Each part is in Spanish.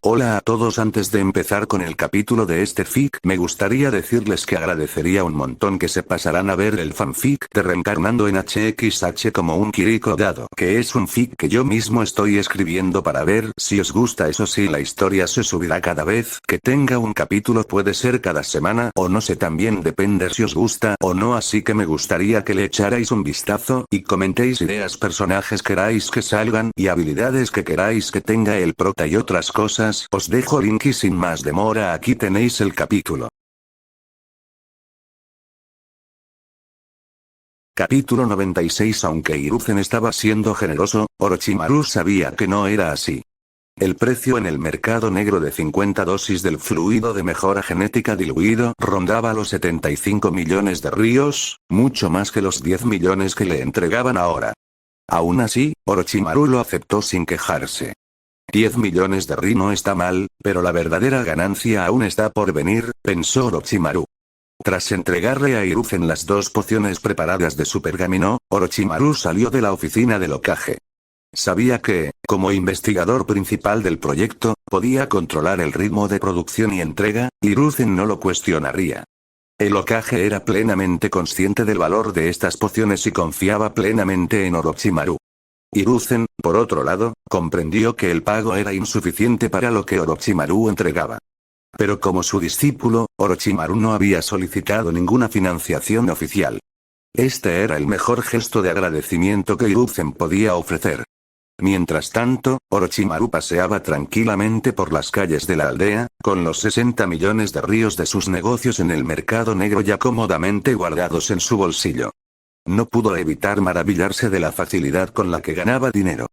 Hola a todos, antes de empezar con el capítulo de este fic, me gustaría decirles que agradecería un montón que se pasarán a ver el fanfic de Reencarnando en HXH como un Kiriko dado, que es un fic que yo mismo estoy escribiendo para ver si os gusta. Eso sí, la historia se subirá cada vez que tenga un capítulo, puede ser cada semana o no sé, también depende si os gusta o no, así que me gustaría que le echarais un vistazo y comentéis ideas, personajes queráis que salgan y habilidades que queráis que tenga el prota y otras cosas. Os dejo link y sin más demora aquí tenéis el capítulo. Capítulo 96. Aunque Hiruzen estaba siendo generoso, Orochimaru sabía que no era así. El precio en el mercado negro de 50 dosis del fluido de mejora genética diluido rondaba los 75 millones de ríos, mucho más que los 10 millones que le entregaban ahora. Aún así, Orochimaru lo aceptó sin quejarse. 10 millones de ri no está mal, pero la verdadera ganancia aún está por venir, pensó Orochimaru. Tras entregarle a Hiruzen las dos pociones preparadas de su pergamino, Orochimaru salió de la oficina del Hokage. Sabía que, como investigador principal del proyecto, podía controlar el ritmo de producción y entrega, Hiruzen no lo cuestionaría. El Hokage era plenamente consciente del valor de estas pociones y confiaba plenamente en Orochimaru. Hiruzen, por otro lado, comprendió que el pago era insuficiente para lo que Orochimaru entregaba. Pero como su discípulo, Orochimaru no había solicitado ninguna financiación oficial. Este era el mejor gesto de agradecimiento que Hiruzen podía ofrecer. Mientras tanto, Orochimaru paseaba tranquilamente por las calles de la aldea, con los 60 millones de ríos de sus negocios en el mercado negro ya cómodamente guardados en su bolsillo. No pudo evitar maravillarse de la facilidad con la que ganaba dinero.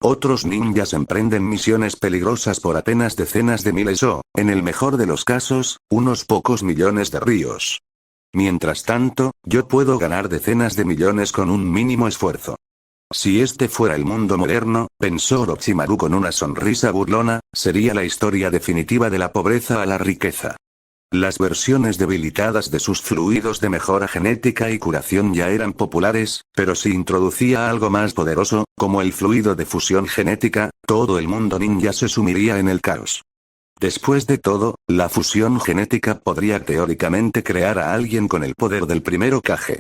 Otros ninjas emprenden misiones peligrosas por apenas decenas de miles o, en el mejor de los casos, unos pocos millones de ríos. Mientras tanto, yo puedo ganar decenas de millones con un mínimo esfuerzo. Si este fuera el mundo moderno, pensó Orochimaru con una sonrisa burlona, sería la historia definitiva de la pobreza a la riqueza. Las versiones debilitadas de sus fluidos de mejora genética y curación ya eran populares, pero si introducía algo más poderoso, como el fluido de fusión genética, todo el mundo ninja se sumiría en el caos. Después de todo, la fusión genética podría teóricamente crear a alguien con el poder del primer Hokage.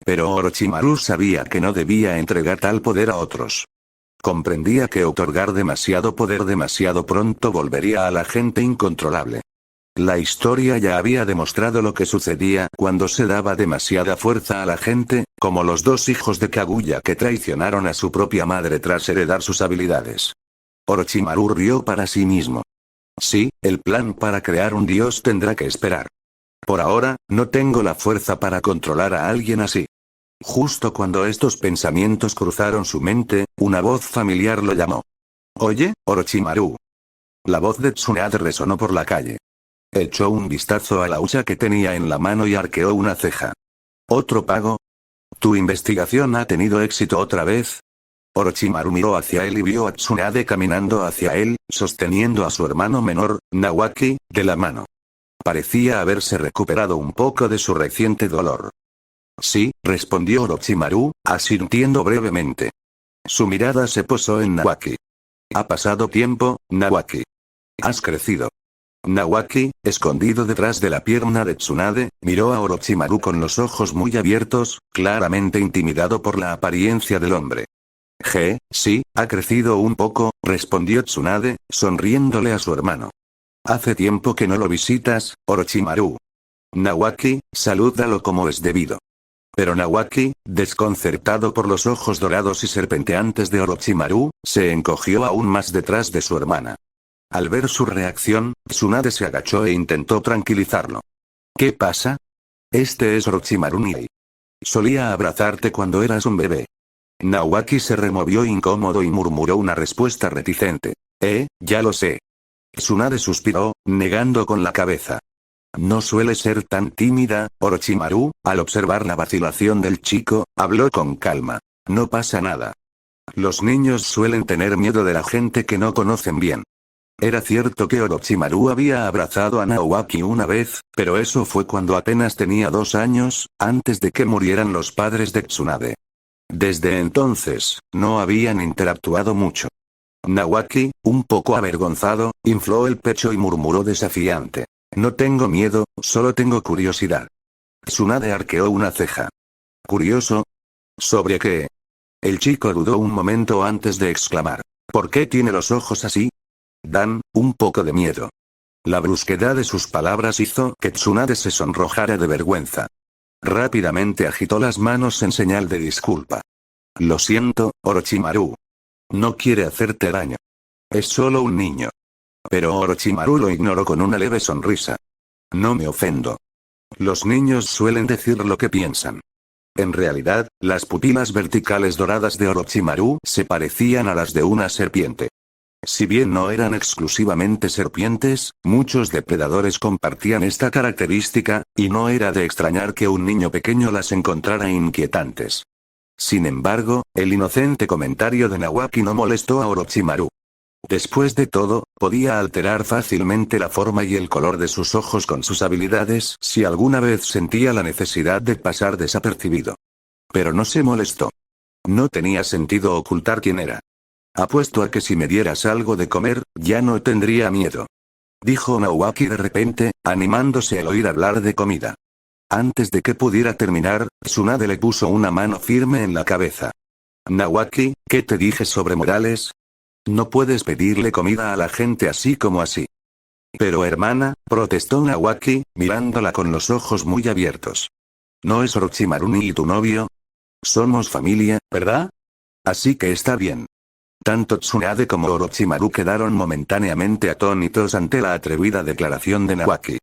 Pero Orochimaru sabía que no debía entregar tal poder a otros. Comprendía que otorgar demasiado poder demasiado pronto volvería a la gente incontrolable. La historia ya había demostrado lo que sucedía cuando se daba demasiada fuerza a la gente, como los dos hijos de Kaguya que traicionaron a su propia madre tras heredar sus habilidades. Orochimaru rió para sí mismo. Sí, el plan para crear un dios tendrá que esperar. Por ahora, no tengo la fuerza para controlar a alguien así. Justo cuando estos pensamientos cruzaron su mente, una voz familiar lo llamó. «Oye, Orochimaru». La voz de Tsunade resonó por la calle. Echó un vistazo a la hucha que tenía en la mano y arqueó una ceja. ¿Otro pago? ¿Tu investigación ha tenido éxito otra vez? Orochimaru miró hacia él y vio a Tsunade caminando hacia él, sosteniendo a su hermano menor, Nawaki, de la mano. Parecía haberse recuperado un poco de su reciente dolor. Sí, respondió Orochimaru, asintiendo brevemente. Su mirada se posó en Nawaki. Ha pasado tiempo, Nawaki. Has crecido. Nawaki, escondido detrás de la pierna de Tsunade, miró a Orochimaru con los ojos muy abiertos, claramente intimidado por la apariencia del hombre. Sí, ha crecido un poco, respondió Tsunade, sonriéndole a su hermano. Hace tiempo que no lo visitas, Orochimaru. Nawaki, salúdalo como es debido. Pero Nawaki, desconcertado por los ojos dorados y serpenteantes de Orochimaru, se encogió aún más detrás de su hermana. Al ver su reacción, Tsunade se agachó e intentó tranquilizarlo. ¿Qué pasa? Este es Orochimaru Niei. Solía abrazarte cuando eras un bebé. Nawaki se removió incómodo y murmuró una respuesta reticente. Ya lo sé. Tsunade suspiró, negando con la cabeza. No suele ser tan tímida, Orochimaru, al observar la vacilación del chico, habló con calma. No pasa nada. Los niños suelen tener miedo de la gente que no conocen bien. Era cierto que Orochimaru había abrazado a Nawaki una vez, pero eso fue cuando apenas tenía 2 años, antes de que murieran los padres de Tsunade. Desde entonces, no habían interactuado mucho. Nawaki, un poco avergonzado, infló el pecho y murmuró desafiante. No tengo miedo, solo tengo curiosidad. Tsunade arqueó una ceja. ¿Curioso? ¿Sobre qué? El chico dudó un momento antes de exclamar. ¿Por qué tiene los ojos así? Dan, un poco de miedo. La brusquedad de sus palabras hizo que Tsunade se sonrojara de vergüenza. Rápidamente agitó las manos en señal de disculpa. Lo siento, Orochimaru. No quiere hacerte daño. Es solo un niño. Pero Orochimaru lo ignoró con una leve sonrisa. No me ofendo. Los niños suelen decir lo que piensan. En realidad, las pupilas verticales doradas de Orochimaru se parecían a las de una serpiente. Si bien no eran exclusivamente serpientes, muchos depredadores compartían esta característica, y no era de extrañar que un niño pequeño las encontrara inquietantes. Sin embargo, el inocente comentario de Nawaki no molestó a Orochimaru. Después de todo, podía alterar fácilmente la forma y el color de sus ojos con sus habilidades si alguna vez sentía la necesidad de pasar desapercibido. Pero no se molestó. No tenía sentido ocultar quién era. Apuesto a que si me dieras algo de comer, ya no tendría miedo. Dijo Nawaki de repente, animándose al oír hablar de comida. Antes de que pudiera terminar, Tsunade le puso una mano firme en la cabeza. Nawaki, ¿qué te dije sobre modales? No puedes pedirle comida a la gente así como así. Pero hermana, protestó Nawaki, mirándola con los ojos muy abiertos. ¿No es Orochimaru ni tu novio? Somos familia, ¿verdad? Así que está bien. Tanto Tsunade como Orochimaru quedaron momentáneamente atónitos ante la atrevida declaración de Nawaki.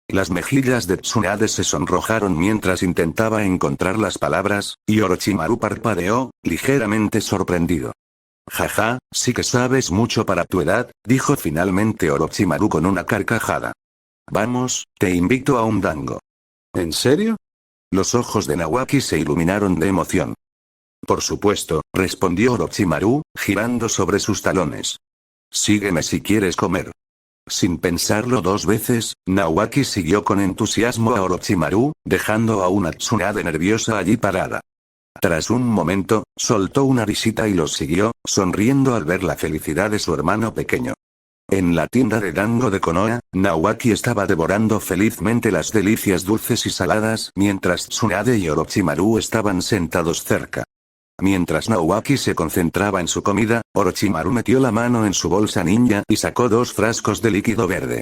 Las mejillas de Tsunade se sonrojaron mientras intentaba encontrar las palabras, y Orochimaru parpadeó, ligeramente sorprendido. Jaja, sí que sabes mucho para tu edad, dijo finalmente Orochimaru con una carcajada. Vamos, te invito a un dango. ¿En serio? Los ojos de Nawaki se iluminaron de emoción. Por supuesto, respondió Orochimaru, girando sobre sus talones. Sígueme si quieres comer. Sin pensarlo dos veces, Nawaki siguió con entusiasmo a Orochimaru, dejando a una Tsunade nerviosa allí parada. Tras un momento, soltó una risita y los siguió, sonriendo al ver la felicidad de su hermano pequeño. En la tienda de dango de Konoha, Nawaki estaba devorando felizmente las delicias dulces y saladas mientras Tsunade y Orochimaru estaban sentados cerca. Mientras Nawaki se concentraba en su comida, Orochimaru metió la mano en su bolsa ninja y sacó 2 frascos de líquido verde.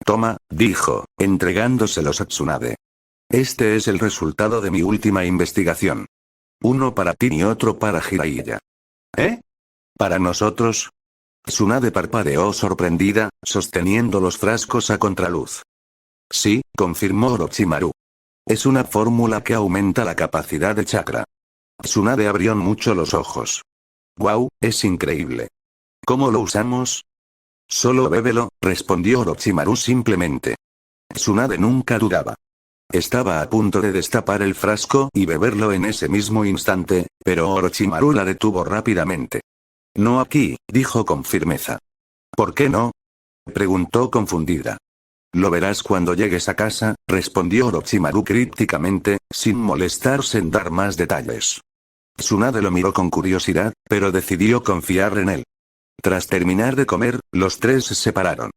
Toma, dijo, entregándoselos a Tsunade. Este es el resultado de mi última investigación. Uno para ti y otro para Jiraiya. ¿Eh? ¿Para nosotros? Tsunade parpadeó sorprendida, sosteniendo los frascos a contraluz. Sí, confirmó Orochimaru. Es una fórmula que aumenta la capacidad de chakra. Tsunade abrió mucho los ojos. ¡Guau, es increíble! ¿Cómo lo usamos? Solo bébelo, respondió Orochimaru simplemente. Tsunade nunca dudaba. Estaba a punto de destapar el frasco y beberlo en ese mismo instante, pero Orochimaru la detuvo rápidamente. No aquí, dijo con firmeza. ¿Por qué no? Preguntó confundida. Lo verás cuando llegues a casa, respondió Orochimaru crípticamente, sin molestarse en dar más detalles. Tsunade lo miró con curiosidad, pero decidió confiar en él. Tras terminar de comer, los tres se separaron.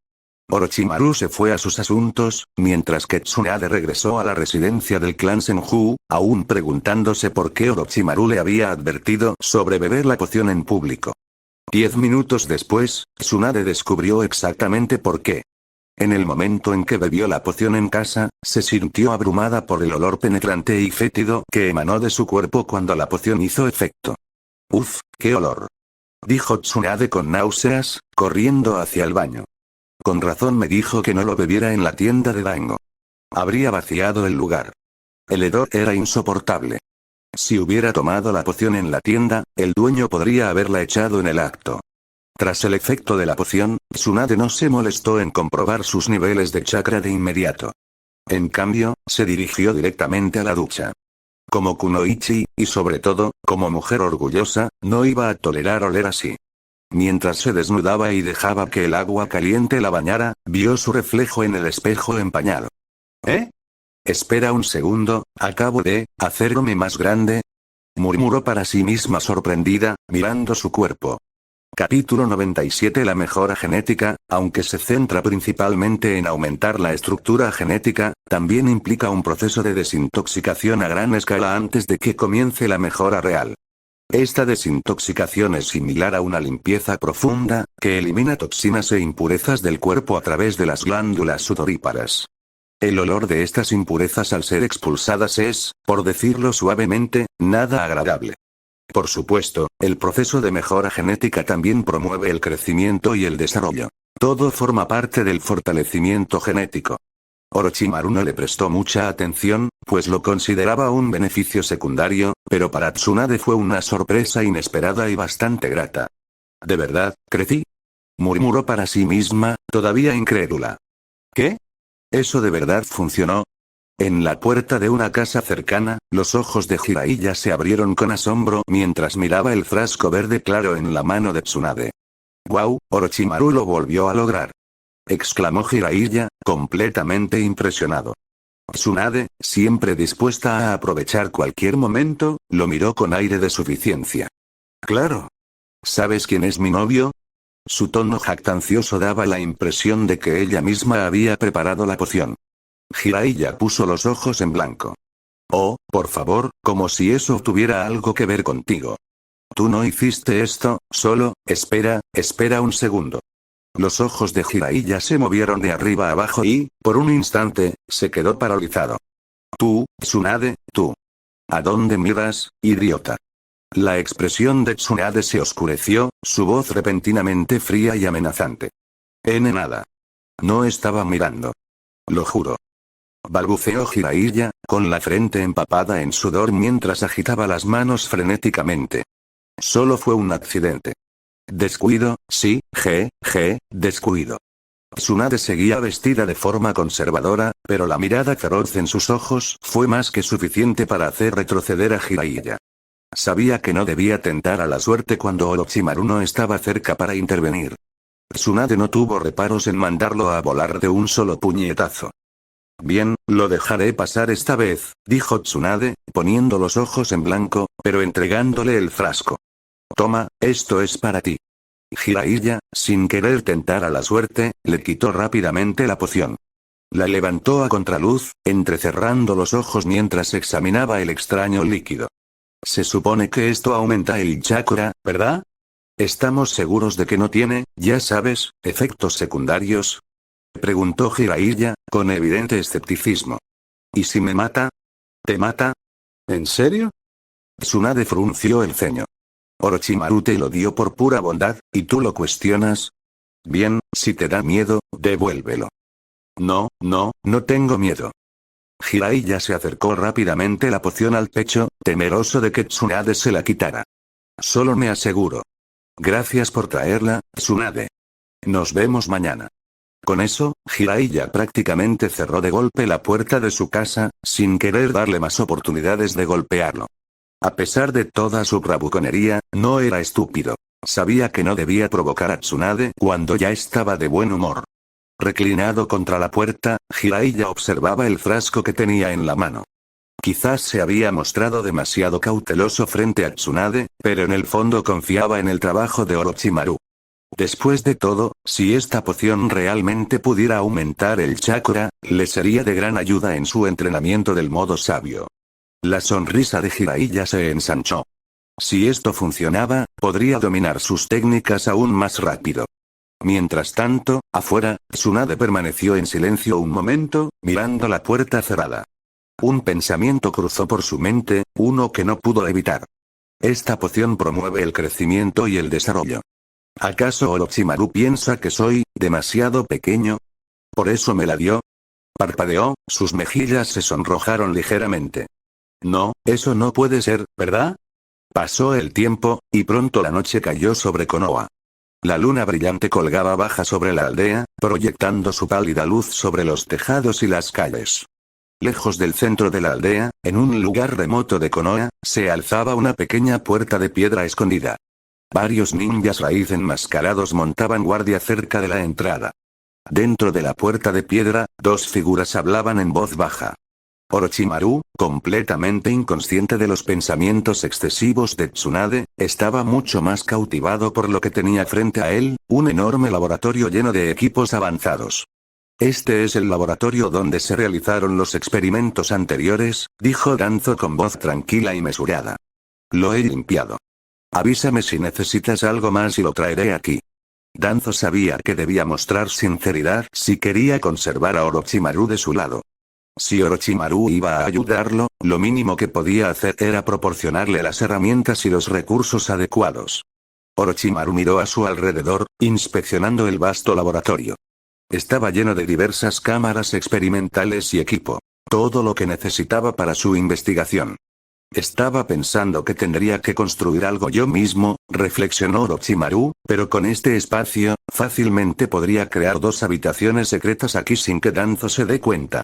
Orochimaru se fue a sus asuntos, mientras que Tsunade regresó a la residencia del clan Senju, aún preguntándose por qué Orochimaru le había advertido sobre beber la poción en público. 10 minutos después, Tsunade descubrió exactamente por qué. En el momento en que bebió la poción en casa, se sintió abrumada por el olor penetrante y fétido que emanó de su cuerpo cuando la poción hizo efecto. Uf, qué olor. Dijo Tsunade con náuseas, corriendo hacia el baño. Con razón me dijo que no lo bebiera en la tienda de dango. Habría vaciado el lugar. El hedor era insoportable. Si hubiera tomado la poción en la tienda, el dueño podría haberla echado en el acto. Tras el efecto de la poción, Tsunade no se molestó en comprobar sus niveles de chakra de inmediato. En cambio, se dirigió directamente a la ducha. Como kunoichi, y sobre todo, como mujer orgullosa, no iba a tolerar oler así. Mientras se desnudaba y dejaba que el agua caliente la bañara, vio su reflejo en el espejo empañado. ¿Eh? Espera un segundo, acabo de hacerme más grande, murmuró para sí misma sorprendida, mirando su cuerpo. Capítulo 97. La mejora genética, aunque se centra principalmente en aumentar la estructura genética, también implica un proceso de desintoxicación a gran escala antes de que comience la mejora real. Esta desintoxicación es similar a una limpieza profunda, que elimina toxinas e impurezas del cuerpo a través de las glándulas sudoríparas. El olor de estas impurezas al ser expulsadas es, por decirlo suavemente, nada agradable. Por supuesto, el proceso de mejora genética también promueve el crecimiento y el desarrollo. Todo forma parte del fortalecimiento genético. Orochimaru no le prestó mucha atención, pues lo consideraba un beneficio secundario, pero para Tsunade fue una sorpresa inesperada y bastante grata. ¿De verdad, crecí? Murmuró para sí misma, todavía incrédula. ¿Qué? ¿Eso de verdad funcionó? En la puerta de una casa cercana, los ojos de Jiraiya se abrieron con asombro mientras miraba el frasco verde claro en la mano de Tsunade. ¡Guau! Orochimaru lo volvió a lograr. Exclamó Jiraiya, completamente impresionado. Tsunade, siempre dispuesta a aprovechar cualquier momento, lo miró con aire de suficiencia. Claro. ¿Sabes quién es mi novio? Su tono jactancioso daba la impresión de que ella misma había preparado la poción. Jiraiya puso los ojos en blanco. Oh, por favor, como si eso tuviera algo que ver contigo. Tú no hiciste esto, solo, espera un segundo. Los ojos de Jiraiya se movieron de arriba a abajo y, por un instante, se quedó paralizado. Tú, Tsunade, tú. ¿A dónde miras, idiota? La expresión de Tsunade se oscureció, su voz repentinamente fría y amenazante. Nada. No estaba mirando. Lo juro. Balbuceó Jiraiya, con la frente empapada en sudor mientras agitaba las manos frenéticamente. Solo fue un accidente. Descuido, sí, descuido. Tsunade seguía vestida de forma conservadora, pero la mirada feroz en sus ojos fue más que suficiente para hacer retroceder a Jiraiya. Sabía que no debía tentar a la suerte cuando Orochimaru no estaba cerca para intervenir. Tsunade no tuvo reparos en mandarlo a volar de un solo puñetazo. Bien, lo dejaré pasar esta vez, dijo Tsunade, poniendo los ojos en blanco, pero entregándole el frasco. Toma, esto es para ti. Jiraiya, sin querer tentar a la suerte, le quitó rápidamente la poción. La levantó a contraluz, entrecerrando los ojos mientras examinaba el extraño líquido. Se supone que esto aumenta el chakra, ¿verdad? ¿Estamos seguros de que no tiene, ya sabes, efectos secundarios? Preguntó Jiraiya, con evidente escepticismo. ¿Y si me mata? ¿Te mata? ¿En serio? Tsunade frunció el ceño. Orochimaru te lo dio por pura bondad, ¿y tú lo cuestionas? Bien, si te da miedo, devuélvelo. No tengo miedo. Jiraiya se acercó rápidamente la poción al pecho, temeroso de que Tsunade se la quitara. Solo me aseguro. Gracias por traerla, Tsunade. Nos vemos mañana. Con eso, Jiraiya prácticamente cerró de golpe la puerta de su casa, sin querer darle más oportunidades de golpearlo. A pesar de toda su bravuconería, no era estúpido. Sabía que no debía provocar a Tsunade cuando ya estaba de buen humor. Reclinado contra la puerta, Jiraiya observaba el frasco que tenía en la mano. Quizás se había mostrado demasiado cauteloso frente a Tsunade, pero en el fondo confiaba en el trabajo de Orochimaru. Después de todo, si esta poción realmente pudiera aumentar el chakra, le sería de gran ayuda en su entrenamiento del modo sabio. La sonrisa de Jiraiya se ensanchó. Si esto funcionaba, podría dominar sus técnicas aún más rápido. Mientras tanto, afuera, Tsunade permaneció en silencio un momento, mirando la puerta cerrada. Un pensamiento cruzó por su mente, uno que no pudo evitar. Esta poción promueve el crecimiento y el desarrollo. ¿Acaso Orochimaru piensa que soy demasiado pequeño? ¿Por eso me la dio? Parpadeó, sus mejillas se sonrojaron ligeramente. No, eso no puede ser, ¿verdad? Pasó el tiempo, y pronto la noche cayó sobre Konoha. La luna brillante colgaba baja sobre la aldea, proyectando su pálida luz sobre los tejados y las calles. Lejos del centro de la aldea, en un lugar remoto de Konoha, se alzaba una pequeña puerta de piedra escondida. Varios ninjas raíz enmascarados montaban guardia cerca de la entrada. Dentro de la puerta de piedra, dos figuras hablaban en voz baja. Orochimaru, completamente inconsciente de los pensamientos excesivos de Tsunade, estaba mucho más cautivado por lo que tenía frente a él, un enorme laboratorio lleno de equipos avanzados. Este es el laboratorio donde se realizaron los experimentos anteriores, dijo Danzo con voz tranquila y mesurada. Lo he limpiado. Avísame si necesitas algo más y lo traeré aquí. Danzo sabía que debía mostrar sinceridad si quería conservar a Orochimaru de su lado. Si Orochimaru iba a ayudarlo, lo mínimo que podía hacer era proporcionarle las herramientas y los recursos adecuados. Orochimaru miró a su alrededor, inspeccionando el vasto laboratorio. Estaba lleno de diversas cámaras experimentales y equipo. Todo lo que necesitaba para su investigación. Estaba pensando que tendría que construir algo yo mismo, reflexionó Orochimaru, pero con este espacio, fácilmente podría crear 2 habitaciones secretas aquí sin que Danzo se dé cuenta.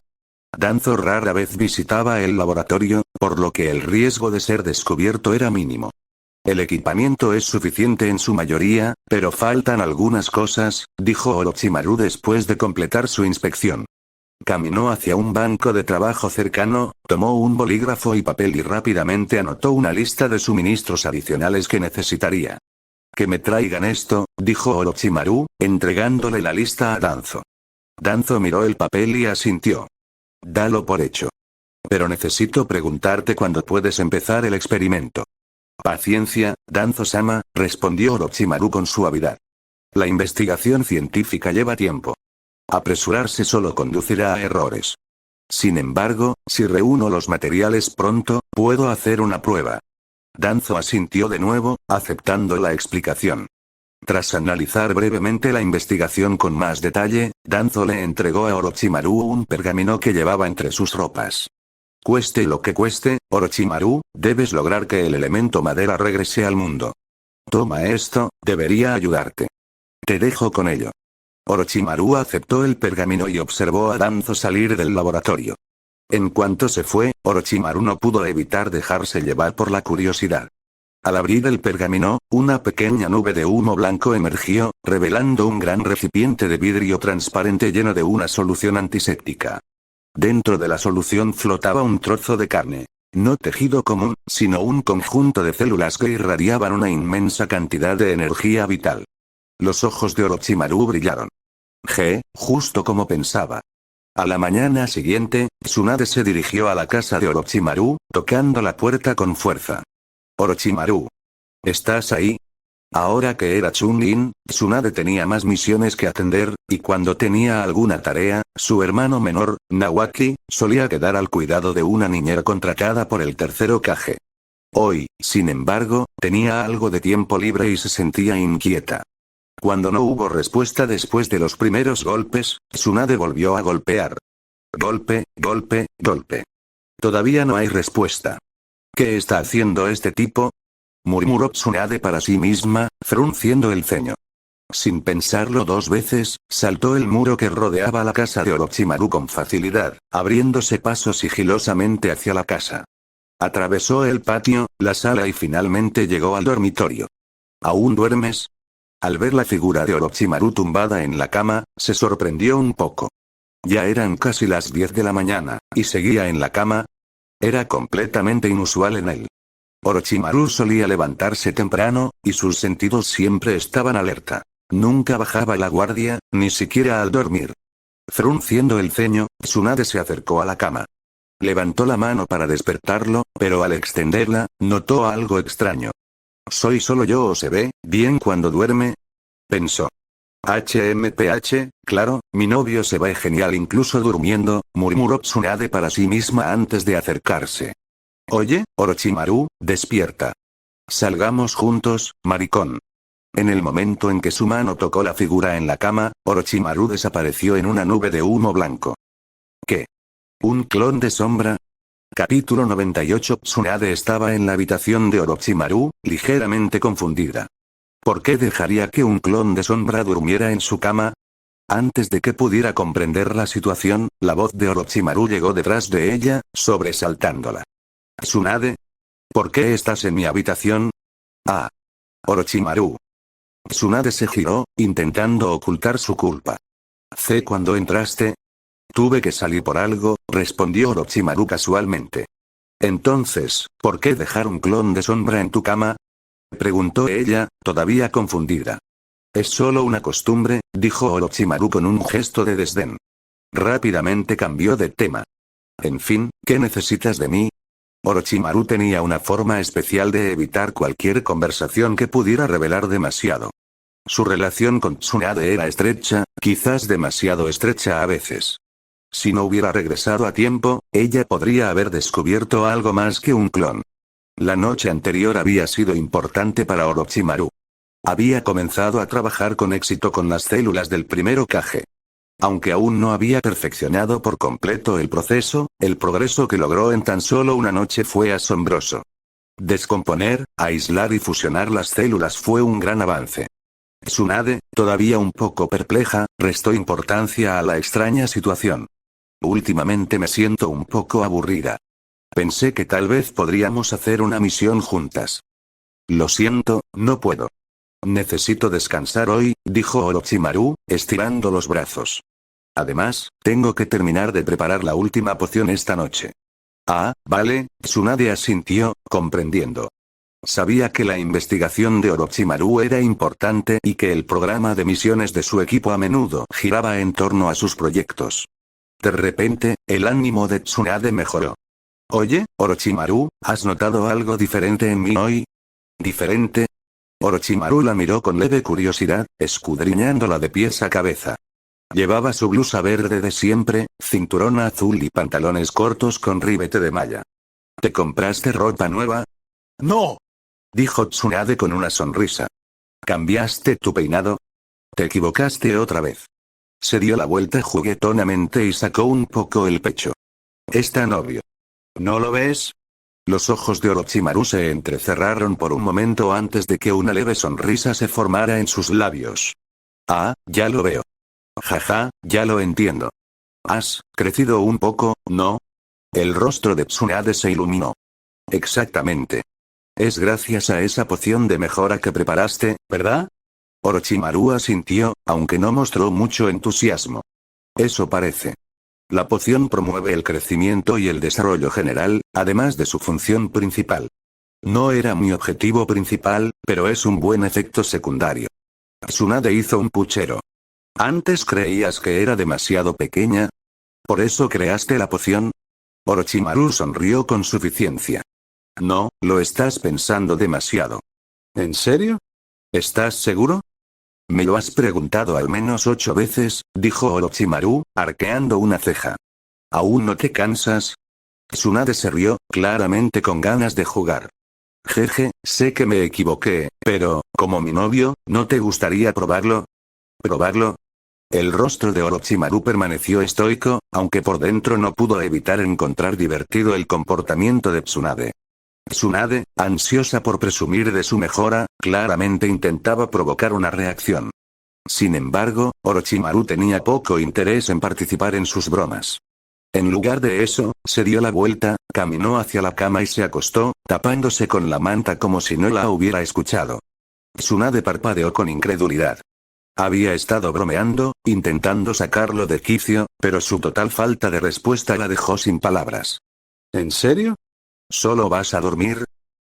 Danzo rara vez visitaba el laboratorio, por lo que el riesgo de ser descubierto era mínimo. El equipamiento es suficiente en su mayoría, pero faltan algunas cosas, dijo Orochimaru después de completar su inspección. Caminó hacia un banco de trabajo cercano, tomó un bolígrafo y papel y rápidamente anotó una lista de suministros adicionales que necesitaría. Que me traigan esto, dijo Orochimaru, entregándole la lista a Danzo. Danzo miró el papel y asintió. Dalo por hecho. Pero necesito preguntarte cuándo puedes empezar el experimento. Paciencia, Danzo-sama, respondió Orochimaru con suavidad. La investigación científica lleva tiempo. Apresurarse solo conducirá a errores. Sin embargo, si reúno los materiales pronto, puedo hacer una prueba. Danzo asintió de nuevo, aceptando la explicación. Tras analizar brevemente la investigación con más detalle, Danzo le entregó a Orochimaru un pergamino que llevaba entre sus ropas. Cueste lo que cueste, Orochimaru, debes lograr que el elemento madera regrese al mundo. Toma esto, debería ayudarte. Te dejo con ello. Orochimaru aceptó el pergamino y observó a Danzo salir del laboratorio. En cuanto se fue, Orochimaru no pudo evitar dejarse llevar por la curiosidad. Al abrir el pergamino, una pequeña nube de humo blanco emergió, revelando un gran recipiente de vidrio transparente lleno de una solución antiséptica. Dentro de la solución flotaba un trozo de carne. No tejido común, sino un conjunto de células que irradiaban una inmensa cantidad de energía vital. Los ojos de Orochimaru brillaron. Justo como pensaba. A la mañana siguiente, Tsunade se dirigió a la casa de Orochimaru, tocando la puerta con fuerza. Orochimaru. ¿Estás ahí? Ahora que era Chun-Lin, Tsunade tenía más misiones que atender, y cuando tenía alguna tarea, su hermano menor, Nawaki, solía quedar al cuidado de una niñera contratada por el tercer Hokage. Hoy, sin embargo, tenía algo de tiempo libre y se sentía inquieta. Cuando no hubo respuesta después de los primeros golpes, Tsunade volvió a golpear. Golpe, golpe, golpe. Todavía no hay respuesta. ¿Qué está haciendo este tipo? Murmuró Tsunade para sí misma, frunciendo el ceño. Sin pensarlo 2 veces, saltó el muro que rodeaba la casa de Orochimaru con facilidad, abriéndose paso sigilosamente hacia la casa. Atravesó el patio, la sala y finalmente llegó al dormitorio. ¿Aún duermes? Al ver la figura de Orochimaru tumbada en la cama, se sorprendió un poco. Ya eran casi las 10 de la mañana, y seguía en la cama. Era completamente inusual en él. Orochimaru solía levantarse temprano, y sus sentidos siempre estaban alerta. Nunca bajaba la guardia, ni siquiera al dormir. Frunciendo el ceño, Tsunade se acercó a la cama. Levantó la mano para despertarlo, pero al extenderla, notó algo extraño. ¿Soy solo yo o se ve bien cuando duerme? Pensó. HMPH, claro, mi novio se ve genial incluso durmiendo, murmuró Tsunade para sí misma antes de acercarse. Oye, Orochimaru, despierta. Salgamos juntos, maricón. En el momento en que su mano tocó la figura en la cama, Orochimaru desapareció en una nube de humo blanco. ¿Qué? ¿Un clon de sombra? Capítulo 98. Tsunade estaba en la habitación de Orochimaru, ligeramente confundida. ¿Por qué dejaría que un clon de sombra durmiera en su cama? Antes de que pudiera comprender la situación, la voz de Orochimaru llegó detrás de ella, sobresaltándola. ¿Tsunade? ¿Por qué estás en mi habitación? Ah. Orochimaru. Tsunade se giró, intentando ocultar su culpa. ¿Cuándo entraste? Tuve que salir por algo, respondió Orochimaru casualmente. Entonces, ¿por qué dejar un clon de sombra en tu cama? Preguntó ella, todavía confundida. Es solo una costumbre, dijo Orochimaru con un gesto de desdén. Rápidamente cambió de tema. En fin, ¿qué necesitas de mí? Orochimaru tenía una forma especial de evitar cualquier conversación que pudiera revelar demasiado. Su relación con Tsunade era estrecha, quizás demasiado estrecha a veces. Si no hubiera regresado a tiempo, ella podría haber descubierto algo más que un clon. La noche anterior había sido importante para Orochimaru. Había comenzado a trabajar con éxito con las células del primer Hokage. Aunque aún no había perfeccionado por completo el proceso, el progreso que logró en tan solo una noche fue asombroso. Descomponer, aislar y fusionar las células fue un gran avance. Tsunade, todavía un poco perpleja, restó importancia a la extraña situación. Últimamente me siento un poco aburrida. Pensé que tal vez podríamos hacer una misión juntas. Lo siento, no puedo. Necesito descansar hoy, dijo Orochimaru, estirando los brazos. Además, tengo que terminar de preparar la última poción esta noche. Ah, vale, Tsunade asintió, comprendiendo. Sabía que la investigación de Orochimaru era importante y que el programa de misiones de su equipo a menudo giraba en torno a sus proyectos. De repente, el ánimo de Tsunade mejoró. Oye, Orochimaru, ¿has notado algo diferente en mí hoy? ¿Diferente? Orochimaru la miró con leve curiosidad, escudriñándola de pies a cabeza. Llevaba su blusa verde de siempre, cinturón azul y pantalones cortos con ribete de malla. ¿Te compraste ropa nueva? No, dijo Tsunade con una sonrisa. ¿Cambiaste tu peinado? Te equivocaste otra vez. Se dio la vuelta juguetonamente y sacó un poco el pecho. Es tan obvio. ¿No lo ves? Los ojos de Orochimaru se entrecerraron por un momento antes de que una leve sonrisa se formara en sus labios. Ah, ya lo veo. Jaja, ya lo entiendo. Has crecido un poco, ¿no? El rostro de Tsunade se iluminó. Exactamente. Es gracias a esa poción de mejora que preparaste, ¿verdad? Orochimaru asintió, aunque no mostró mucho entusiasmo. Eso parece. La poción promueve el crecimiento y el desarrollo general, además de su función principal. No era mi objetivo principal, pero es un buen efecto secundario. Tsunade hizo un puchero. ¿Antes creías que era demasiado pequeña? ¿Por eso creaste la poción? Orochimaru sonrió con suficiencia. No, lo estás pensando demasiado. ¿En serio? ¿Estás seguro? Me lo has preguntado al menos 8 veces, dijo Orochimaru, arqueando una ceja. ¿Aún no te cansas? Tsunade se rió, claramente con ganas de jugar. Jeje, sé que me equivoqué, pero, como mi novio, ¿no te gustaría probarlo? ¿Probarlo? El rostro de Orochimaru permaneció estoico, aunque por dentro no pudo evitar encontrar divertido el comportamiento de Tsunade. Tsunade, ansiosa por presumir de su mejora, claramente intentaba provocar una reacción. Sin embargo, Orochimaru tenía poco interés en participar en sus bromas. En lugar de eso, se dio la vuelta, caminó hacia la cama y se acostó, tapándose con la manta como si no la hubiera escuchado. Tsunade parpadeó con incredulidad. Había estado bromeando, intentando sacarlo de quicio, pero su total falta de respuesta la dejó sin palabras. ¿En serio? ¿Solo vas a dormir?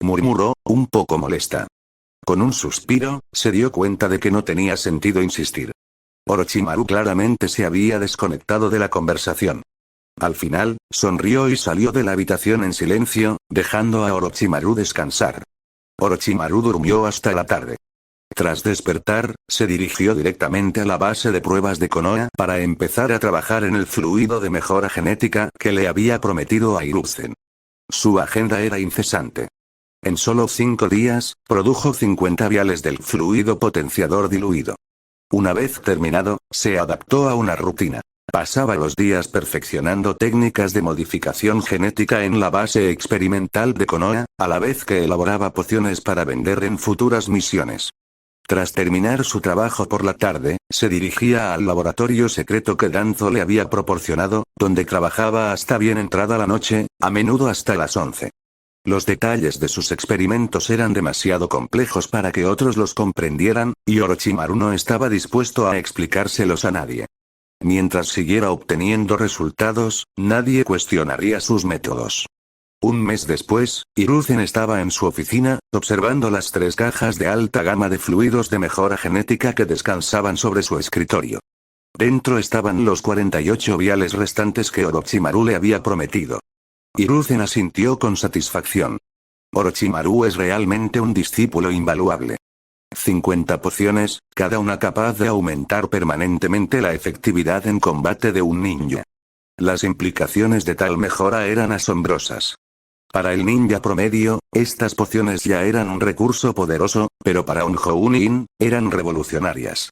Murmuró, un poco molesta. Con un suspiro, se dio cuenta de que no tenía sentido insistir. Orochimaru claramente se había desconectado de la conversación. Al final, sonrió y salió de la habitación en silencio, dejando a Orochimaru descansar. Orochimaru durmió hasta la tarde. Tras despertar, se dirigió directamente a la base de pruebas de Konoha para empezar a trabajar en el fluido de mejora genética que le había prometido a Hiruzen. Su agenda era incesante. En solo 5 días, produjo 50 viales del fluido potenciador diluido. Una vez terminado, se adaptó a una rutina. Pasaba los días perfeccionando técnicas de modificación genética en la base experimental de Konoha, a la vez que elaboraba pociones para vender en futuras misiones. Tras terminar su trabajo por la tarde, se dirigía al laboratorio secreto que Danzo le había proporcionado, donde trabajaba hasta bien entrada la noche, a menudo hasta las 11. Los detalles de sus experimentos eran demasiado complejos para que otros los comprendieran, y Orochimaru no estaba dispuesto a explicárselos a nadie. Mientras siguiera obteniendo resultados, nadie cuestionaría sus métodos. Un mes después, Hiruzen estaba en su oficina, observando las 3 cajas de alta gama de fluidos de mejora genética que descansaban sobre su escritorio. Dentro estaban los 48 viales restantes que Orochimaru le había prometido. Hiruzen asintió con satisfacción. Orochimaru es realmente un discípulo invaluable. 50 pociones, cada una capaz de aumentar permanentemente la efectividad en combate de un ninja. Las implicaciones de tal mejora eran asombrosas. Para el ninja promedio, estas pociones ya eran un recurso poderoso, pero para un Jounin, eran revolucionarias.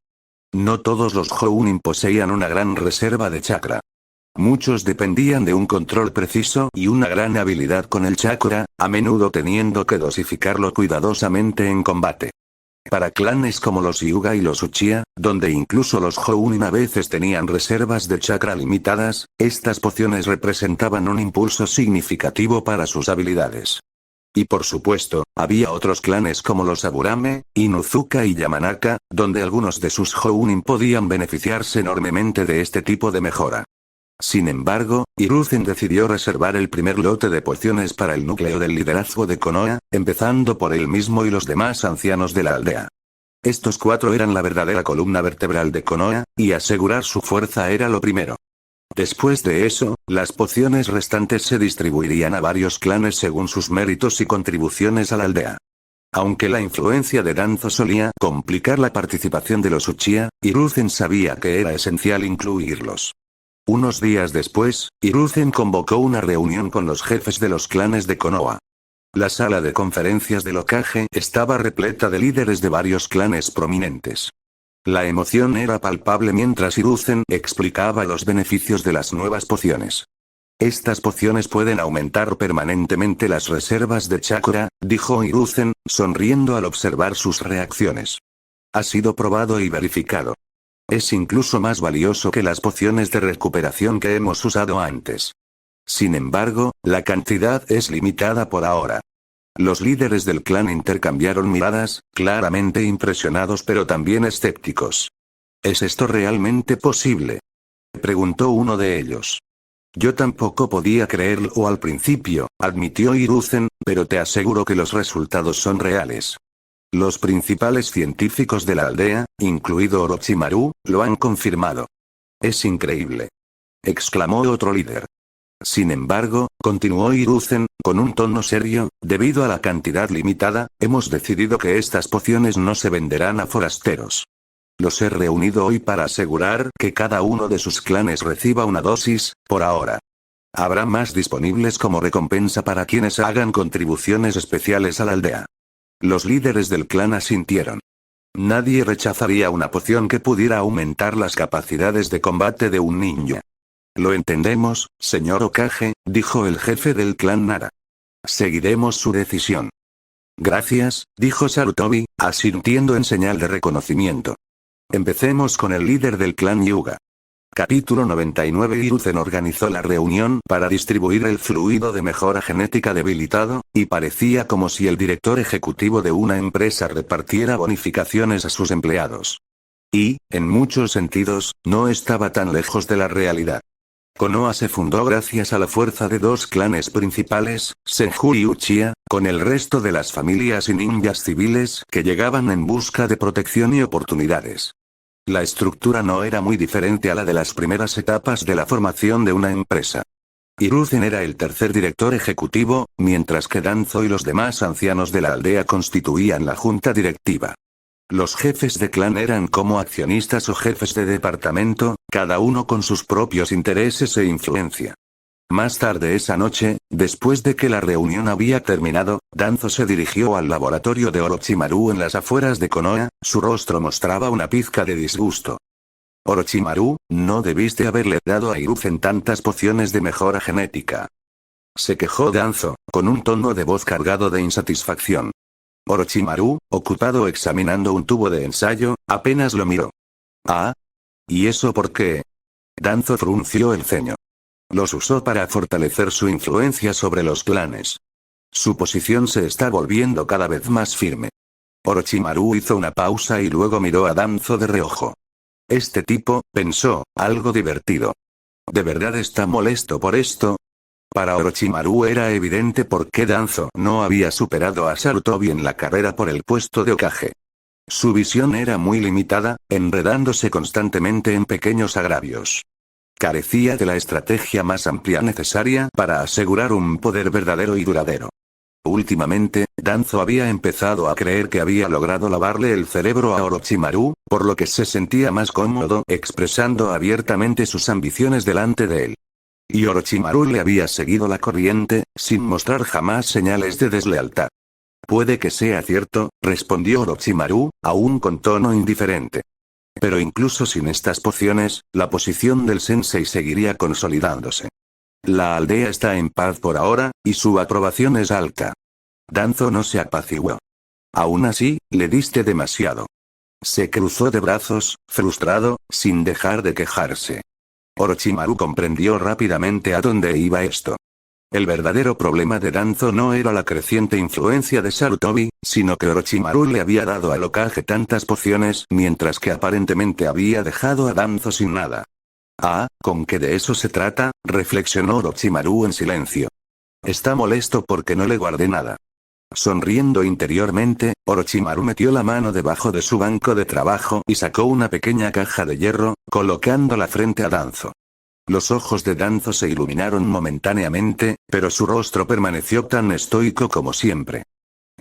No todos los Jounin poseían una gran reserva de chakra. Muchos dependían de un control preciso y una gran habilidad con el chakra, a menudo teniendo que dosificarlo cuidadosamente en combate. Para clanes como los Hyuga y los Uchiha, donde incluso los Jounin a veces tenían reservas de chakra limitadas, estas pociones representaban un impulso significativo para sus habilidades. Y por supuesto, había otros clanes como los Aburame, Inuzuka y Yamanaka, donde algunos de sus Jounin podían beneficiarse enormemente de este tipo de mejora. Sin embargo, Hiruzen decidió reservar el primer lote de pociones para el núcleo del liderazgo de Konoha, empezando por él mismo y los demás ancianos de la aldea. Estos 4 eran la verdadera columna vertebral de Konoha, y asegurar su fuerza era lo primero. Después de eso, las pociones restantes se distribuirían a varios clanes según sus méritos y contribuciones a la aldea. Aunque la influencia de Danzo solía complicar la participación de los Uchiha, Hiruzen sabía que era esencial incluirlos. Unos días después, Hiruzen convocó una reunión con los jefes de los clanes de Konoha. La sala de conferencias del Hokage estaba repleta de líderes de varios clanes prominentes. La emoción era palpable mientras Hiruzen explicaba los beneficios de las nuevas pociones. Estas pociones pueden aumentar permanentemente las reservas de chakra, dijo Hiruzen, sonriendo al observar sus reacciones. Ha sido probado y verificado. Es incluso más valioso que las pociones de recuperación que hemos usado antes. Sin embargo, la cantidad es limitada por ahora. Los líderes del clan intercambiaron miradas, claramente impresionados pero también escépticos. ¿Es esto realmente posible?, preguntó uno de ellos. Yo tampoco podía creerlo al principio, admitió Hiruzen, pero te aseguro que los resultados son reales. Los principales científicos de la aldea, incluido Orochimaru, lo han confirmado. Es increíble, exclamó otro líder. Sin embargo, continuó Hiruzen, con un tono serio, debido a la cantidad limitada, hemos decidido que estas pociones no se venderán a forasteros. Los he reunido hoy para asegurar que cada uno de sus clanes reciba una dosis, por ahora. Habrá más disponibles como recompensa para quienes hagan contribuciones especiales a la aldea. Los líderes del clan asintieron. Nadie rechazaría una poción que pudiera aumentar las capacidades de combate de un ninja. Lo entendemos, señor Hokage, dijo el jefe del clan Nara. Seguiremos su decisión. Gracias, dijo Sarutobi, asintiendo en señal de reconocimiento. Empecemos con el líder del clan Hyuga. Capítulo 99. Hiruzen organizó la reunión para distribuir el fluido de mejora genética debilitado, y parecía como si el director ejecutivo de una empresa repartiera bonificaciones a sus empleados. Y, en muchos sentidos, no estaba tan lejos de la realidad. Konoha se fundó gracias a la fuerza de 2 clanes principales, Senju y Uchiha, con el resto de las familias y ninjas civiles que llegaban en busca de protección y oportunidades. La estructura no era muy diferente a la de las primeras etapas de la formación de una empresa. Hiruzen era el tercer director ejecutivo, mientras que Danzo y los demás ancianos de la aldea constituían la junta directiva. Los jefes de clan eran como accionistas o jefes de departamento, cada uno con sus propios intereses e influencia. Más tarde esa noche, después de que la reunión había terminado, Danzo se dirigió al laboratorio de Orochimaru en las afueras de Konoha, su rostro mostraba una pizca de disgusto. Orochimaru, no debiste haberle dado a Hiruzen tantas pociones de mejora genética. Se quejó Danzo, con un tono de voz cargado de insatisfacción. Orochimaru, ocupado examinando un tubo de ensayo, apenas lo miró. ¿Ah? ¿Y eso por qué? Danzo frunció el ceño. Los usó para fortalecer su influencia sobre los clanes. Su posición se está volviendo cada vez más firme. Orochimaru hizo una pausa y luego miró a Danzo de reojo. Este tipo, pensó, algo divertido. ¿De verdad está molesto por esto? Para Orochimaru era evidente por qué Danzo no había superado a Sarutobi en la carrera por el puesto de Hokage. Su visión era muy limitada, enredándose constantemente en pequeños agravios. Carecía de la estrategia más amplia necesaria para asegurar un poder verdadero y duradero. Últimamente, Danzo había empezado a creer que había logrado lavarle el cerebro a Orochimaru, por lo que se sentía más cómodo expresando abiertamente sus ambiciones delante de él. Y Orochimaru le había seguido la corriente, sin mostrar jamás señales de deslealtad. Puede que sea cierto, respondió Orochimaru, aún con tono indiferente. Pero incluso sin estas pociones, la posición del sensei seguiría consolidándose. La aldea está en paz por ahora, y su aprobación es alta. Danzo no se apaciguó. Aún así, le diste demasiado. Se cruzó de brazos, frustrado, sin dejar de quejarse. Orochimaru comprendió rápidamente a dónde iba esto. El verdadero problema de Danzo no era la creciente influencia de Sarutobi, sino que Orochimaru le había dado al Hokage tantas pociones mientras que aparentemente había dejado a Danzo sin nada. Ah, ¿con qué de eso se trata?, reflexionó Orochimaru en silencio. Está molesto porque no le guardé nada. Sonriendo interiormente, Orochimaru metió la mano debajo de su banco de trabajo y sacó una pequeña caja de hierro, colocándola frente a Danzo. Los ojos de Danzo se iluminaron momentáneamente, pero su rostro permaneció tan estoico como siempre.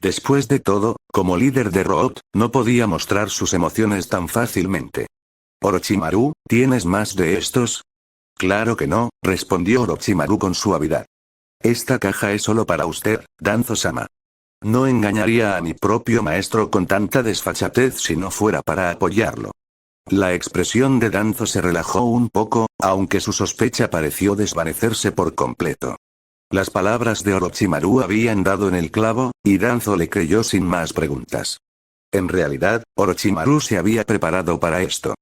Después de todo, como líder de Root, no podía mostrar sus emociones tan fácilmente. Orochimaru, ¿tienes más de estos? Claro que no, respondió Orochimaru con suavidad. Esta caja es solo para usted, Danzo-sama. No engañaría a mi propio maestro con tanta desfachatez si no fuera para apoyarlo. La expresión de Danzo se relajó un poco, aunque su sospecha pareció desvanecerse por completo. Las palabras de Orochimaru habían dado en el clavo, y Danzo le creyó sin más preguntas. En realidad, Orochimaru se había preparado para esto.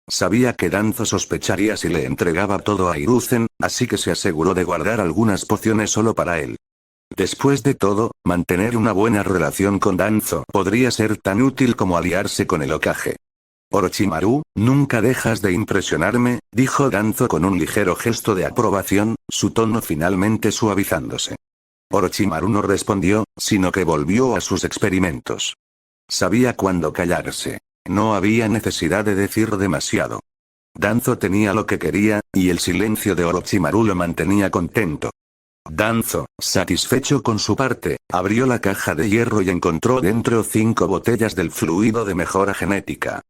Sabía que Danzo sospecharía si le entregaba todo a Hiruzen, así que se aseguró de guardar algunas pociones solo para él. Después de todo, mantener una buena relación con Danzo podría ser tan útil como aliarse con el Hokage. Orochimaru, nunca dejas de impresionarme, dijo Danzo con un ligero gesto de aprobación, su tono finalmente suavizándose. Orochimaru no respondió, sino que volvió a sus experimentos. Sabía cuándo callarse. No había necesidad de decir demasiado. Danzo tenía lo que quería, y el silencio de Orochimaru lo mantenía contento. Danzo, satisfecho con su parte, abrió la caja de hierro y encontró dentro 5 botellas del fluido de mejora genética.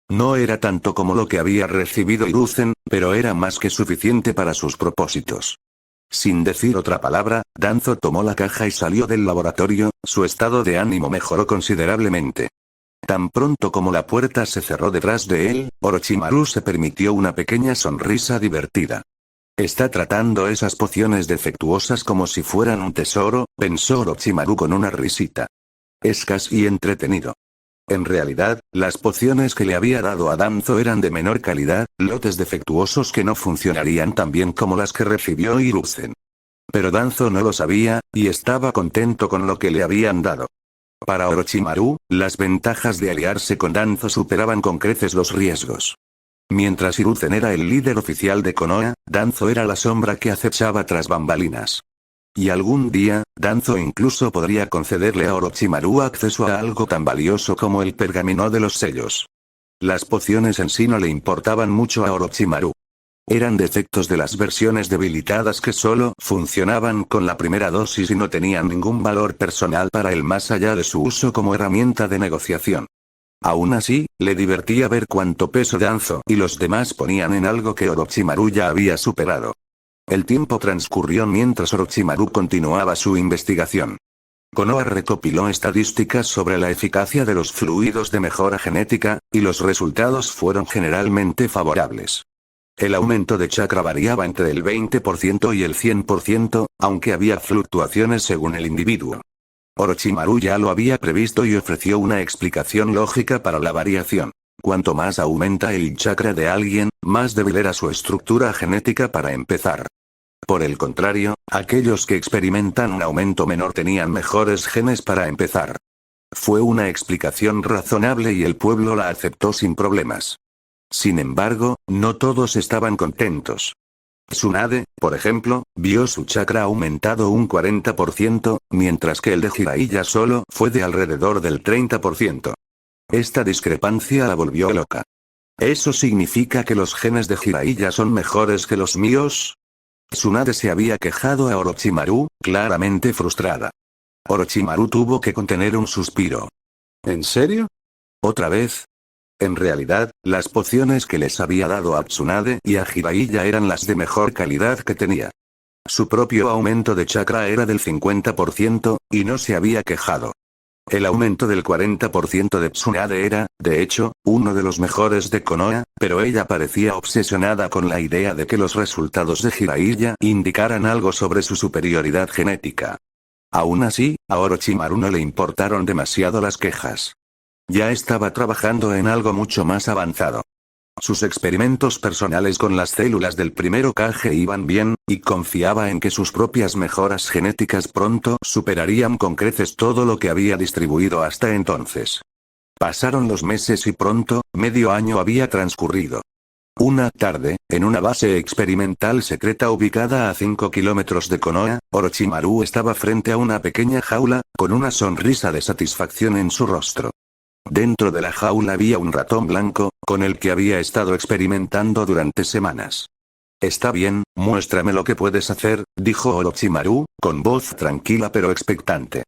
No era tanto como lo que había recibido Hiruzen, pero era más que suficiente para sus propósitos. Sin decir otra palabra, Danzo tomó la caja y salió del laboratorio, su estado de ánimo mejoró considerablemente. Tan pronto como la puerta se cerró detrás de él, Orochimaru se permitió una pequeña sonrisa divertida. Está tratando esas pociones defectuosas como si fueran un tesoro, pensó Orochimaru con una risita. Es casi entretenido. En realidad, las pociones que le había dado a Danzo eran de menor calidad, lotes defectuosos que no funcionarían tan bien como las que recibió Hiruzen. Pero Danzo no lo sabía, y estaba contento con lo que le habían dado. Para Orochimaru, las ventajas de aliarse con Danzo superaban con creces los riesgos. Mientras Hiruzen era el líder oficial de Konoha, Danzo era la sombra que acechaba tras bambalinas. Y algún día, Danzo incluso podría concederle a Orochimaru acceso a algo tan valioso como el pergamino de los sellos. Las pociones en sí no le importaban mucho a Orochimaru. Eran defectos de las versiones debilitadas que solo funcionaban con la primera dosis y no tenían ningún valor personal para él más allá de su uso como herramienta de negociación. Aún así, le divertía ver cuánto peso Danzo y los demás ponían en algo que Orochimaru ya había superado. El tiempo transcurrió mientras Orochimaru continuaba su investigación. Konoha recopiló estadísticas sobre la eficacia de los fluidos de mejora genética, y los resultados fueron generalmente favorables. El aumento de chakra variaba entre el 20% y el 100%, aunque había fluctuaciones según el individuo. Orochimaru ya lo había previsto y ofreció una explicación lógica para la variación. Cuanto más aumenta el chakra de alguien, más débil era su estructura genética para empezar. Por el contrario, aquellos que experimentan un aumento menor tenían mejores genes para empezar. Fue una explicación razonable y el pueblo la aceptó sin problemas. Sin embargo, no todos estaban contentos. Tsunade, por ejemplo, vio su chakra aumentado un 40%, mientras que el de Jiraiya solo fue de alrededor del 30%. Esta discrepancia la volvió loca. ¿Eso significa que los genes de Jiraiya son mejores que los míos? Tsunade se había quejado a Orochimaru, claramente frustrada. Orochimaru tuvo que contener un suspiro. ¿En serio? ¿Otra vez? En realidad, las pociones que les había dado a Tsunade y a Jiraiya eran las de mejor calidad que tenía. Su propio aumento de chakra era del 50%, y no se había quejado. El aumento del 40% de Tsunade era, de hecho, uno de los mejores de Konoha, pero ella parecía obsesionada con la idea de que los resultados de Jiraiya indicaran algo sobre su superioridad genética. Aún así, a Orochimaru no le importaron demasiado las quejas. Ya estaba trabajando en algo mucho más avanzado. Sus experimentos personales con las células del primer Hokage iban bien, y confiaba en que sus propias mejoras genéticas pronto superarían con creces todo lo que había distribuido hasta entonces. Pasaron los meses y pronto, medio año había transcurrido. Una tarde, en una base experimental secreta ubicada a 5 kilómetros de Konoha, Orochimaru estaba frente a una pequeña jaula, con una sonrisa de satisfacción en su rostro. Dentro de la jaula había un ratón blanco, con el que había estado experimentando durante semanas. Está bien, muéstrame lo que puedes hacer, dijo Orochimaru, con voz tranquila pero expectante.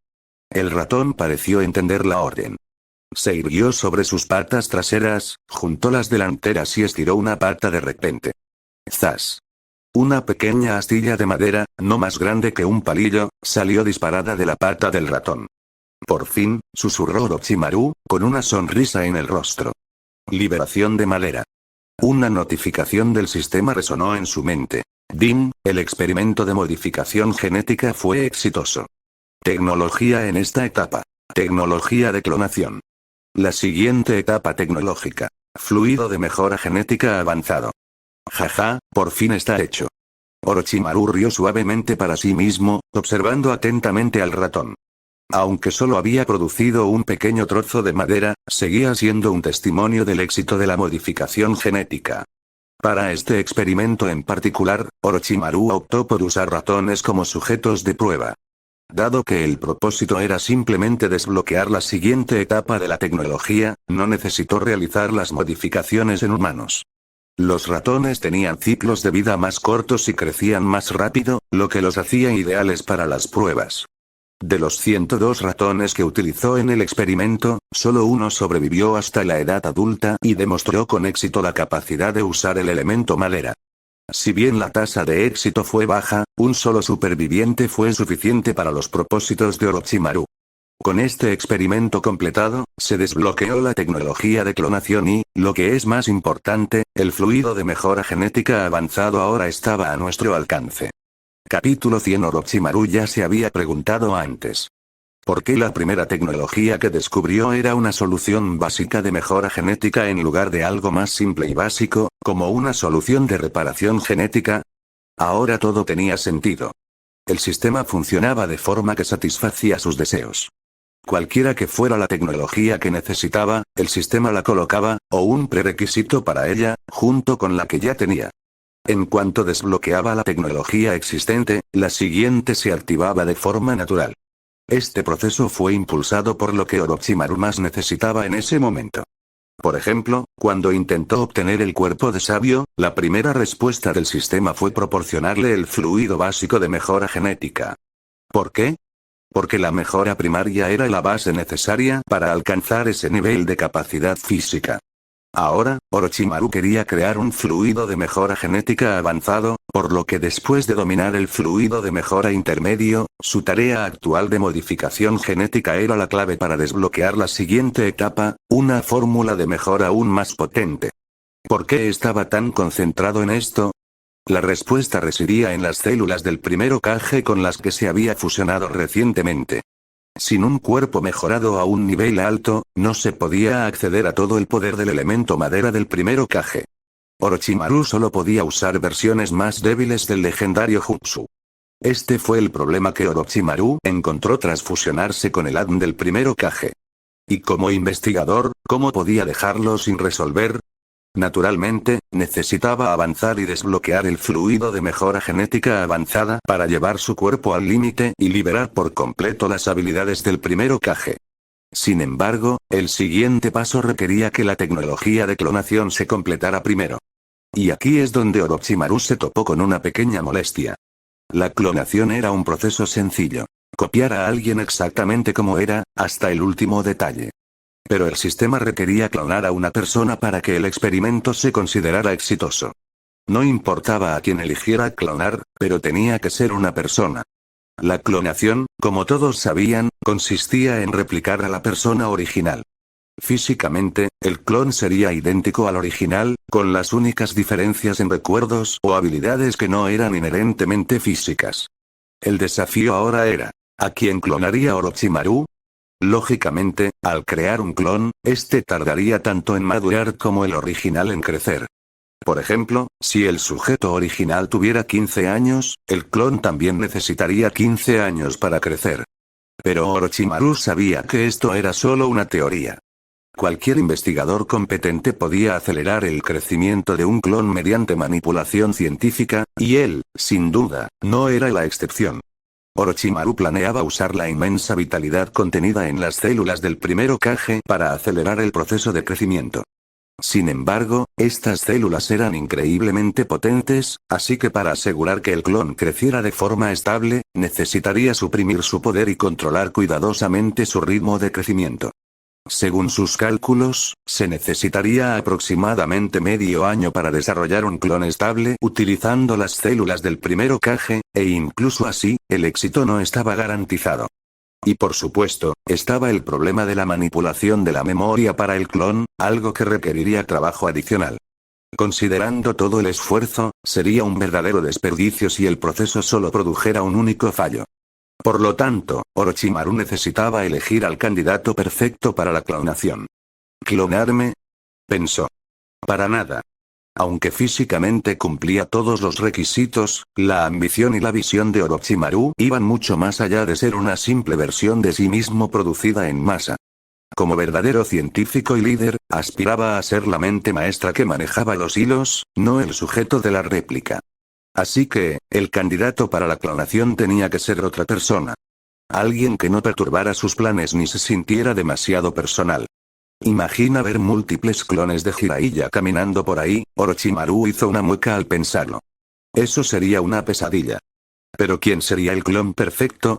El ratón pareció entender la orden. Se irguió sobre sus patas traseras, juntó las delanteras y estiró una pata de repente. ¡Zas! Una pequeña astilla de madera, no más grande que un palillo, salió disparada de la pata del ratón. Por fin, susurró Orochimaru, con una sonrisa en el rostro. Liberación de madera. Una notificación del sistema resonó en su mente. DIN, el experimento de modificación genética fue exitoso. Tecnología en esta etapa. Tecnología de clonación. La siguiente etapa tecnológica. Fluido de mejora genética avanzado. Jaja, por fin está hecho. Orochimaru rió suavemente para sí mismo, observando atentamente al ratón. Aunque solo había producido un pequeño trozo de madera, seguía siendo un testimonio del éxito de la modificación genética. Para este experimento en particular, Orochimaru optó por usar ratones como sujetos de prueba. Dado que el propósito era simplemente desbloquear la siguiente etapa de la tecnología, no necesitó realizar las modificaciones en humanos. Los ratones tenían ciclos de vida más cortos y crecían más rápido, lo que los hacía ideales para las pruebas. De los 102 ratones que utilizó en el experimento, solo uno sobrevivió hasta la edad adulta y demostró con éxito la capacidad de usar el elemento madera. Si bien la tasa de éxito fue baja, un solo superviviente fue suficiente para los propósitos de Orochimaru. Con este experimento completado, se desbloqueó la tecnología de clonación y, lo que es más importante, el fluido de mejora genética avanzado ahora estaba a nuestro alcance. Capítulo 100. Orochimaru ya se había preguntado antes. ¿Por qué la primera tecnología que descubrió era una solución básica de mejora genética en lugar de algo más simple y básico, como una solución de reparación genética? Ahora todo tenía sentido. El sistema funcionaba de forma que satisfacía sus deseos. Cualquiera que fuera la tecnología que necesitaba, el sistema la colocaba, o un prerequisito para ella, junto con la que ya tenía. En cuanto desbloqueaba la tecnología existente, la siguiente se activaba de forma natural. Este proceso fue impulsado por lo que Orochimaru más necesitaba en ese momento. Por ejemplo, cuando intentó obtener el cuerpo de sabio, la primera respuesta del sistema fue proporcionarle el fluido básico de mejora genética. ¿Por qué? Porque la mejora primaria era la base necesaria para alcanzar ese nivel de capacidad física. Ahora, Orochimaru quería crear un fluido de mejora genética avanzado, por lo que después de dominar el fluido de mejora intermedio, su tarea actual de modificación genética era la clave para desbloquear la siguiente etapa, una fórmula de mejora aún más potente. ¿Por qué estaba tan concentrado en esto? La respuesta residía en las células del primer Hokage con las que se había fusionado recientemente. Sin un cuerpo mejorado a un nivel alto, no se podía acceder a todo el poder del elemento madera del primer Hokage. Orochimaru solo podía usar versiones más débiles del legendario Jutsu. Este fue el problema que Orochimaru encontró tras fusionarse con el ADN del primer Hokage. Y como investigador, ¿cómo podía dejarlo sin resolver? Naturalmente, necesitaba avanzar y desbloquear el fluido de mejora genética avanzada para llevar su cuerpo al límite y liberar por completo las habilidades del primer Hokage. Sin embargo, el siguiente paso requería que la tecnología de clonación se completara primero. Y aquí es donde Orochimaru se topó con una pequeña molestia. La clonación era un proceso sencillo. Copiar a alguien exactamente como era, hasta el último detalle. Pero el sistema requería clonar a una persona para que el experimento se considerara exitoso. No importaba a quién eligiera clonar, pero tenía que ser una persona. La clonación, como todos sabían, consistía en replicar a la persona original. Físicamente, el clon sería idéntico al original, con las únicas diferencias en recuerdos o habilidades que no eran inherentemente físicas. El desafío ahora era, ¿a quién clonaría Orochimaru? Lógicamente, al crear un clon, este tardaría tanto en madurar como el original en crecer. Por ejemplo, si el sujeto original tuviera 15 años, el clon también necesitaría 15 años para crecer. Pero Orochimaru sabía que esto era solo una teoría. Cualquier investigador competente podía acelerar el crecimiento de un clon mediante manipulación científica, y él, sin duda, no era la excepción. Orochimaru planeaba usar la inmensa vitalidad contenida en las células del primer Hokage para acelerar el proceso de crecimiento. Sin embargo, estas células eran increíblemente potentes, así que para asegurar que el clon creciera de forma estable, necesitaría suprimir su poder y controlar cuidadosamente su ritmo de crecimiento. Según sus cálculos, se necesitaría aproximadamente medio año para desarrollar un clon estable utilizando las células del primer Hokage, e incluso así, el éxito no estaba garantizado. Y por supuesto, estaba el problema de la manipulación de la memoria para el clon, algo que requeriría trabajo adicional. Considerando todo el esfuerzo, sería un verdadero desperdicio si el proceso solo produjera un único fallo. Por lo tanto, Orochimaru necesitaba elegir al candidato perfecto para la clonación. ¿Clonarme? Pensó. Para nada. Aunque físicamente cumplía todos los requisitos, la ambición y la visión de Orochimaru iban mucho más allá de ser una simple versión de sí mismo producida en masa. Como verdadero científico y líder, aspiraba a ser la mente maestra que manejaba los hilos, no el sujeto de la réplica. Así que, el candidato para la clonación tenía que ser otra persona. Alguien que no perturbara sus planes ni se sintiera demasiado personal. Imagina ver múltiples clones de Jiraiya caminando por ahí. Orochimaru hizo una mueca al pensarlo. Eso sería una pesadilla. ¿Pero quién sería el clon perfecto?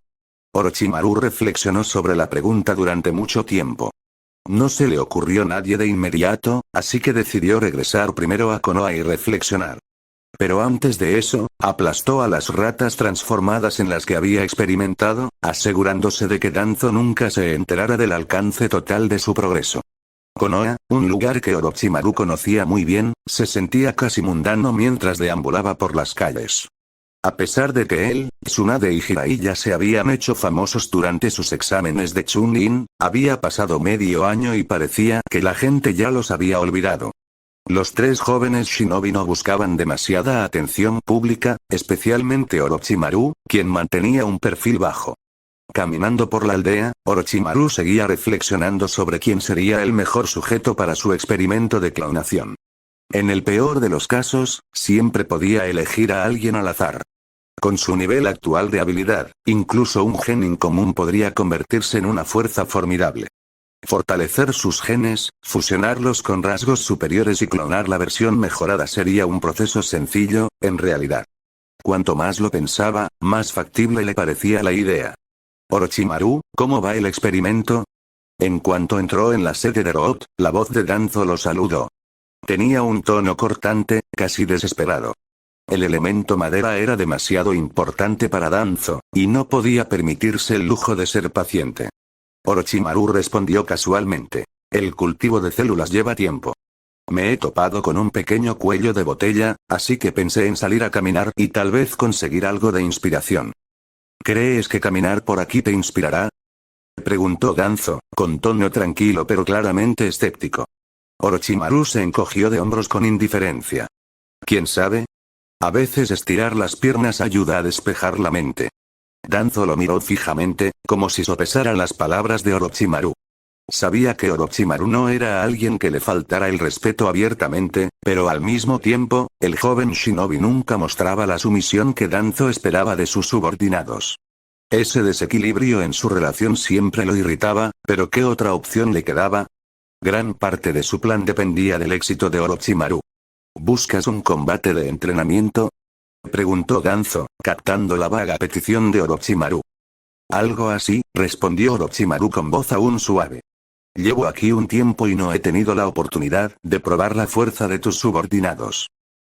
Orochimaru reflexionó sobre la pregunta durante mucho tiempo. No se le ocurrió nadie de inmediato, así que decidió regresar primero a Konoha y reflexionar. Pero antes de eso, aplastó a las ratas transformadas en las que había experimentado, asegurándose de que Danzo nunca se enterara del alcance total de su progreso. Konoha, un lugar que Orochimaru conocía muy bien, se sentía casi mundano mientras deambulaba por las calles. A pesar de que él, Tsunade y Jiraiya se habían hecho famosos durante sus exámenes de Chunin, había pasado medio año y parecía que la gente ya los había olvidado. Los tres jóvenes shinobi no buscaban demasiada atención pública, especialmente Orochimaru, quien mantenía un perfil bajo. Caminando por la aldea, Orochimaru seguía reflexionando sobre quién sería el mejor sujeto para su experimento de clonación. En el peor de los casos, siempre podía elegir a alguien al azar. Con su nivel actual de habilidad, incluso un gen incomún podría convertirse en una fuerza formidable. Fortalecer sus genes, fusionarlos con rasgos superiores y clonar la versión mejorada sería un proceso sencillo, en realidad. Cuanto más lo pensaba, más factible le parecía la idea. Orochimaru, ¿cómo va el experimento? En cuanto entró en la sede de Root, la voz de Danzo lo saludó. Tenía un tono cortante, casi desesperado. El elemento madera era demasiado importante para Danzo, y no podía permitirse el lujo de ser paciente. Orochimaru respondió casualmente. El cultivo de células lleva tiempo. Me he topado con un pequeño cuello de botella, así que pensé en salir a caminar y tal vez conseguir algo de inspiración. ¿Crees que caminar por aquí te inspirará? Preguntó Danzo, con tono tranquilo pero claramente escéptico. Orochimaru se encogió de hombros con indiferencia. ¿Quién sabe? A veces estirar las piernas ayuda a despejar la mente. Danzo lo miró fijamente, como si sopesara las palabras de Orochimaru. Sabía que Orochimaru no era alguien que le faltara el respeto abiertamente, pero al mismo tiempo, el joven shinobi nunca mostraba la sumisión que Danzo esperaba de sus subordinados. Ese desequilibrio en su relación siempre lo irritaba, pero ¿qué otra opción le quedaba? Gran parte de su plan dependía del éxito de Orochimaru. ¿Buscas un combate de entrenamiento?, preguntó Danzo, captando la vaga petición de Orochimaru. Algo así, respondió Orochimaru con voz aún suave. Llevo aquí un tiempo y no he tenido la oportunidad de probar la fuerza de tus subordinados.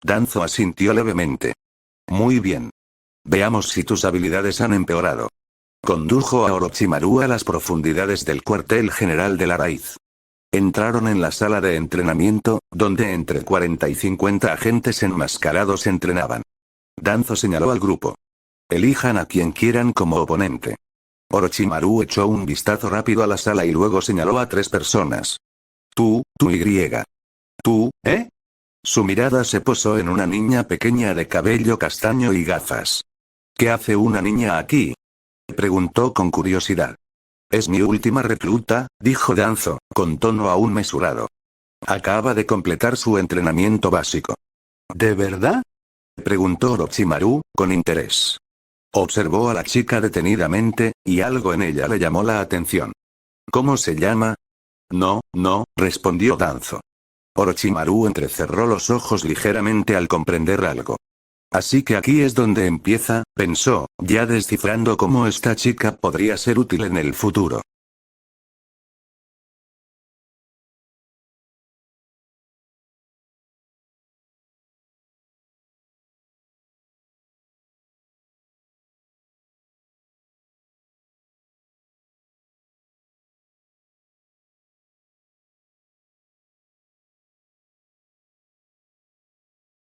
Danzo asintió levemente. Muy bien. Veamos si tus habilidades han empeorado. Condujo a Orochimaru a las profundidades del cuartel general de la raíz. Entraron en la sala de entrenamiento, donde entre 40 y 50 agentes enmascarados entrenaban. Danzo señaló al grupo. Elijan a quien quieran como oponente. Orochimaru echó un vistazo rápido a la sala y luego señaló a 3 personas. Tú y. ¿Tú, eh? Su mirada se posó en una niña pequeña de cabello castaño y gafas. ¿Qué hace una niña aquí?, preguntó con curiosidad. Es mi última recluta, dijo Danzo, con tono aún mesurado. Acaba de completar su entrenamiento básico. ¿De verdad?, preguntó Orochimaru, con interés. Observó a la chica detenidamente, y algo en ella le llamó la atención. ¿Cómo se llama? No, respondió Danzo. Orochimaru entrecerró los ojos ligeramente al comprender algo. Así que aquí es donde empieza, pensó, ya descifrando cómo esta chica podría ser útil en el futuro.